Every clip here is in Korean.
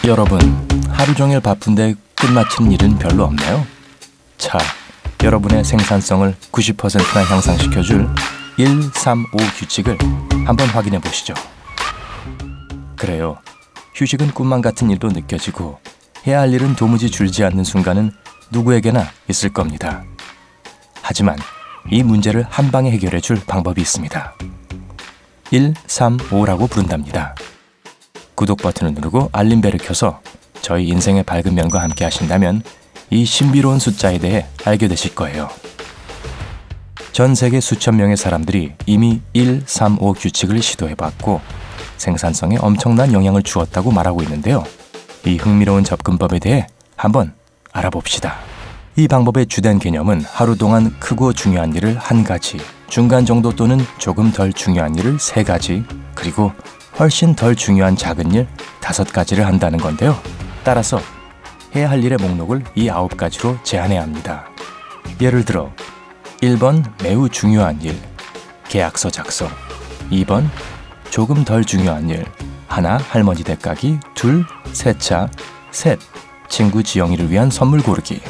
여러분, 하루 종일 바쁜데 끝마치는 일은 별로 없나요? 자, 여러분의 생산성을 90%나 향상시켜줄 1-3-5 규칙을 한번 확인해 보시죠. 그래요. 휴식은 꿈만 같은 일로 느껴지고 해야 할 일은 도무지 줄지 않는 순간은 누구에게나 있을 겁니다. 하지만 이 문제를 한 방에 해결해 줄 방법이 있습니다. 1-3-5라고 부른답니다. 구독 버튼을 누르고 알림벨을 켜서 저희 인생의 밝은 면과 함께 하신다면 이 신비로운 숫자에 대해 알게 되실 거예요. 전 세계 수천 명의 사람들이 이미 1-3-5 규칙을 시도해봤고 생산성에 엄청난 영향을 주었다고 말하고 있는데요. 이 흥미로운 접근법에 대해 한번 알아봅시다. 이 방법의 주된 개념은 하루 동안 크고 중요한 일을 한 가지, 중간 정도 또는 조금 덜 중요한 일을 세 가지, 그리고 훨씬 덜 중요한 작은 일 5가지를 한다는 건데요. 따라서 해야 할 일의 목록을 이 9가지로 제한해야 합니다. 예를 들어 1번 매우 중요한 일, 계약서 작성. 2번 조금 덜 중요한 일, 하나 할머니 댁 가기, 둘 세차, 셋 친구 지영이를 위한 선물 고르기.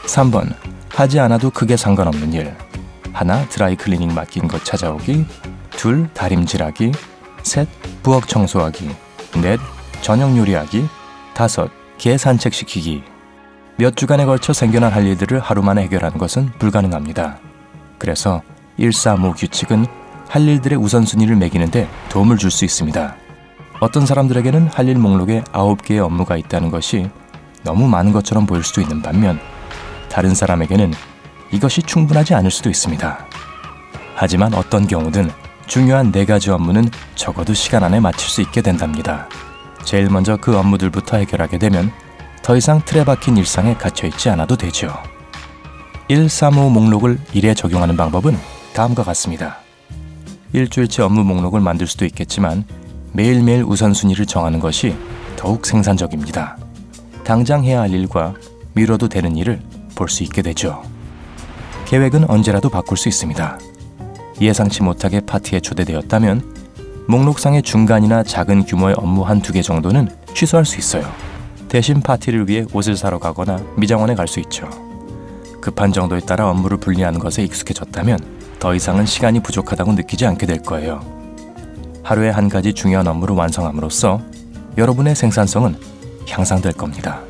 3번 하지 않아도 크게 상관없는 일, 하나 드라이 클리닝 맡긴 것 찾아오기, 둘 다림질하기, 셋 부엌 청소하기, 넷 저녁 요리하기, 다섯 개 산책시키기. 몇 주간에 걸쳐 생겨난 할 일들을 하루 만에 해결하는 것은 불가능합니다. 그래서 1-3-5 규칙은 할 일들의 우선순위를 매기는데 도움을 줄 수 있습니다. 어떤 사람들에게는 할 일 목록에 9개의 업무가 있다는 것이 너무 많은 것처럼 보일 수도 있는 반면 다른 사람에게는 이것이 충분하지 않을 수도 있습니다. 하지만 어떤 경우든 중요한 4가지 업무는 적어도 시간 안에 마칠 수 있게 된답니다. 제일 먼저 그 업무들부터 해결하게 되면 더 이상 틀에 박힌 일상에 갇혀있지 않아도 되죠. 1-3-5 목록을 일에 적용하는 방법은 다음과 같습니다. 일주일치 업무 목록을 만들 수도 있겠지만 매일매일 우선순위를 정하는 것이 더욱 생산적입니다. 당장 해야 할 일과 미뤄도 되는 일을 볼 수 있게 되죠. 계획은 언제라도 바꿀 수 있습니다. 예상치 못하게 파티에 초대되었다면 목록상의 중간이나 작은 규모의 업무 1-2개 정도는 취소할 수 있어요. 대신 파티를 위해 옷을 사러 가거나 미장원에 갈 수 있죠. 급한 정도에 따라 업무를 분리하는 것에 익숙해졌다면 더 이상은 시간이 부족하다고 느끼지 않게 될 거예요. 하루에 한 가지 중요한 업무를 완성함으로써 여러분의 생산성은 향상될 겁니다.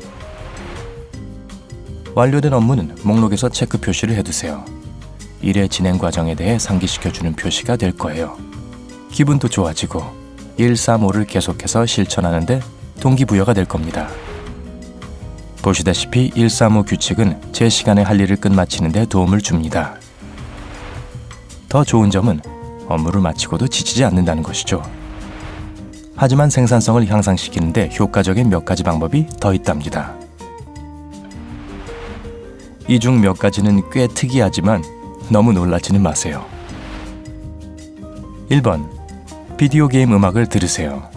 완료된 업무는 목록에서 체크 표시를 해두세요. 일의 진행 과정에 대해 상기시켜주는 표시가 될 거예요. 기분도 좋아지고 1-3-5를 계속해서 실천하는데 동기부여가 될 겁니다. 보시다시피 1-3-5 규칙은 제 시간에 할 일을 끝마치는 데 도움을 줍니다. 더 좋은 점은 업무를 마치고도 지치지 않는다는 것이죠. 하지만 생산성을 향상시키는 데 효과적인 몇 가지 방법이 더 있답니다. 이 중 몇 가지는 꽤 특이하지만 너무 놀라지는 마세요. 1번 비디오 게임 음악을 들으세요.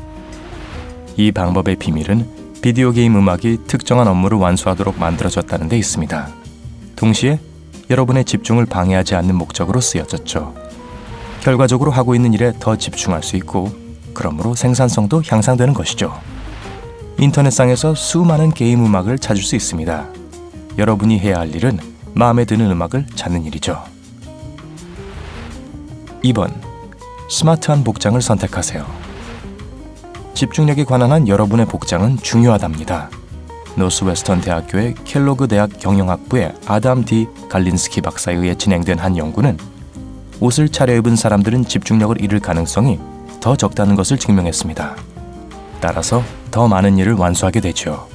이 방법의 비밀은 비디오 게임 음악이 특정한 업무를 완수하도록 만들어졌다는 데 있습니다. 동시에 여러분의 집중을 방해하지 않는 목적으로 쓰여졌죠. 결과적으로 하고 있는 일에 더 집중할 수 있고 그러므로 생산성도 향상되는 것이죠. 인터넷상에서 수많은 게임 음악을 찾을 수 있습니다. 여러분이 해야 할 일은 마음에 드는 음악을 찾는 일이죠. 2번 스마트한 복장을 선택하세요. 집중력에 관한 한 여러분의 복장은 중요하답니다. 노스웨스턴 대학교의 켈로그 대학 경영학부의 아담 D 갈린스키 박사에 의해 진행된 한 연구는 옷을 차려입은 사람들은 집중력을 잃을 가능성이 더 적다는 것을 증명했습니다. 따라서 더 많은 일을 완수하게 되죠.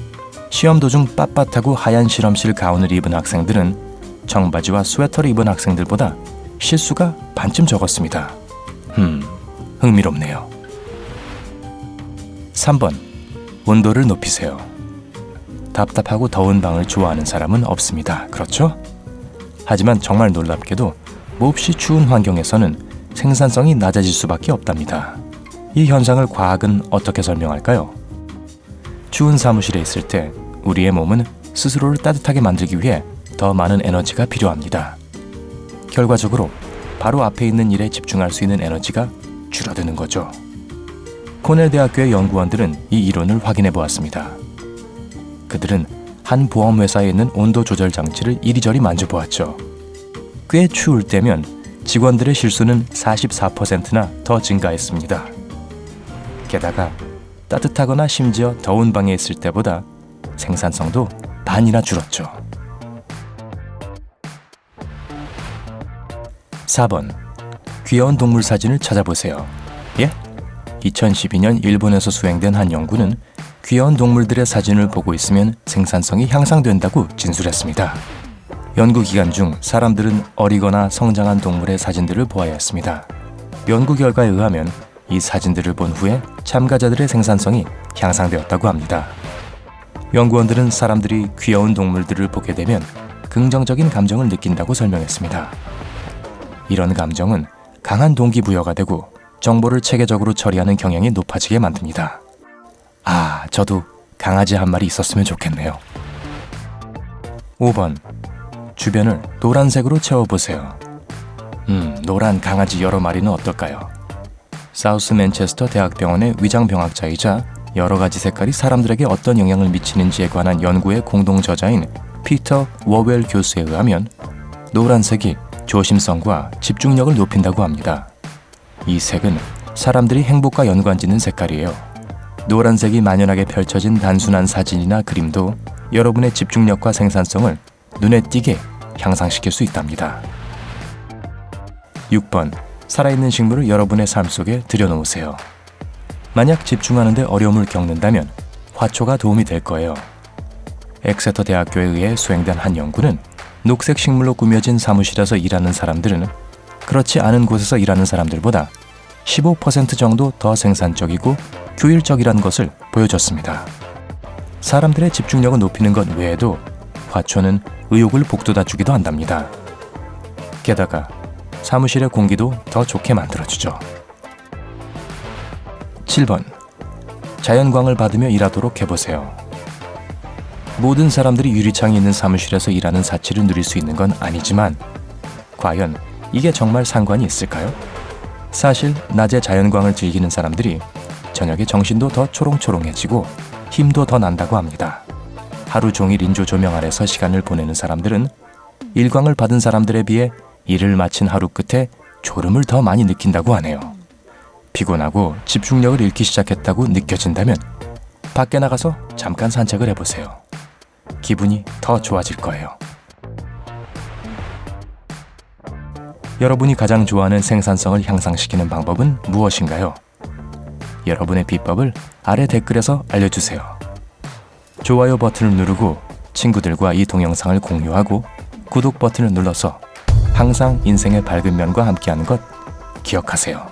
시험 도중 빳빳하고 하얀 실험실 가운을 입은 학생들은 청바지와 스웨터를 입은 학생들보다 실수가 반쯤 적었습니다. 흥미롭네요. 3번 온도를 높이세요. 답답하고 더운 방을 좋아하는 사람은 없습니다. 그렇죠? 하지만 정말 놀랍게도 몹시 추운 환경에서는 생산성이 낮아질 수밖에 없답니다. 이 현상을 과학은 어떻게 설명할까요? 추운 사무실에 있을 때 우리의 몸은 스스로를 따뜻하게 만들기 위해 더 많은 에너지가 필요합니다. 결과적으로 바로 앞에 있는 일에 집중할 수 있는 에너지가 줄어드는 거죠. 코넬 대학교의 연구원들은 이 이론을 확인해 보았습니다. 그들은 한 보험회사에 있는 온도 조절 장치를 이리저리 만져보았죠. 꽤 추울 때면 직원들의 실수는 44%나 더 증가했습니다. 게다가 따뜻하거나 심지어 더운 방에 있을 때보다 생산성도 반이나 줄었죠. 4번. 귀여운 동물 사진을 찾아보세요. 예? 2012년 일본에서 수행된 한 연구는 귀여운 동물들의 사진을 보고 있으면 생산성이 향상된다고 진술했습니다. 연구 기간 중 사람들은 어리거나 성장한 동물의 사진들을 보아야 했습니다. 연구 결과에 의하면 이 사진들을 본 후에 참가자들의 생산성이 향상되었다고 합니다. 연구원들은 사람들이 귀여운 동물들을 보게 되면 긍정적인 감정을 느낀다고 설명했습니다. 이런 감정은 강한 동기부여가 되고 정보를 체계적으로 처리하는 경향이 높아지게 만듭니다. 아, 저도 강아지 한 마리 있었으면 좋겠네요. 5번. 주변을 노란색으로 채워보세요. 노란 강아지 여러 마리는 어떨까요? 사우스 맨체스터 대학병원의 위장병학자이자 여러 가지 색깔이 사람들에게 어떤 영향을 미치는지에 관한 연구의 공동 저자인 피터 워웰 교수에 의하면 노란색이 조심성과 집중력을 높인다고 합니다. 이 색은 사람들이 행복과 연관짓는 색깔이에요. 노란색이 만연하게 펼쳐진 단순한 사진이나 그림도 여러분의 집중력과 생산성을 눈에 띄게 향상시킬 수 있답니다. 6번. 살아있는 식물을 여러분의 삶 속에 들여놓으세요. 만약 집중하는데 어려움을 겪는다면 화초가 도움이 될 거예요. 엑세터 대학교에 의해 수행된 한 연구는 녹색 식물로 꾸며진 사무실에서 일하는 사람들은 그렇지 않은 곳에서 일하는 사람들보다 15% 정도 더 생산적이고 효율적이라는 것을 보여줬습니다. 사람들의 집중력을 높이는 것 외에도 화초는 의욕을 북돋아주기도 한답니다. 게다가 사무실의 공기도 더 좋게 만들어주죠. 7번. 자연광을 받으며 일하도록 해보세요. 모든 사람들이 유리창이 있는 사무실에서 일하는 사치를 누릴 수 있는 건 아니지만 과연 이게 정말 상관이 있을까요? 사실 낮에 자연광을 즐기는 사람들이 저녁에 정신도 더 초롱초롱해지고 힘도 더 난다고 합니다. 하루 종일 인조 조명 아래서 시간을 보내는 사람들은 일광을 받은 사람들에 비해 일을 마친 하루 끝에 졸음을 더 많이 느낀다고 하네요. 피곤하고 집중력을 잃기 시작했다고 느껴진다면 밖에 나가서 잠깐 산책을 해보세요. 기분이 더 좋아질 거예요. 여러분이 가장 좋아하는 생산성을 향상시키는 방법은 무엇인가요? 여러분의 비법을 아래 댓글에서 알려주세요. 좋아요 버튼을 누르고 친구들과 이 동영상을 공유하고 구독 버튼을 눌러서 항상 인생의 밝은 면과 함께하는 것 기억하세요.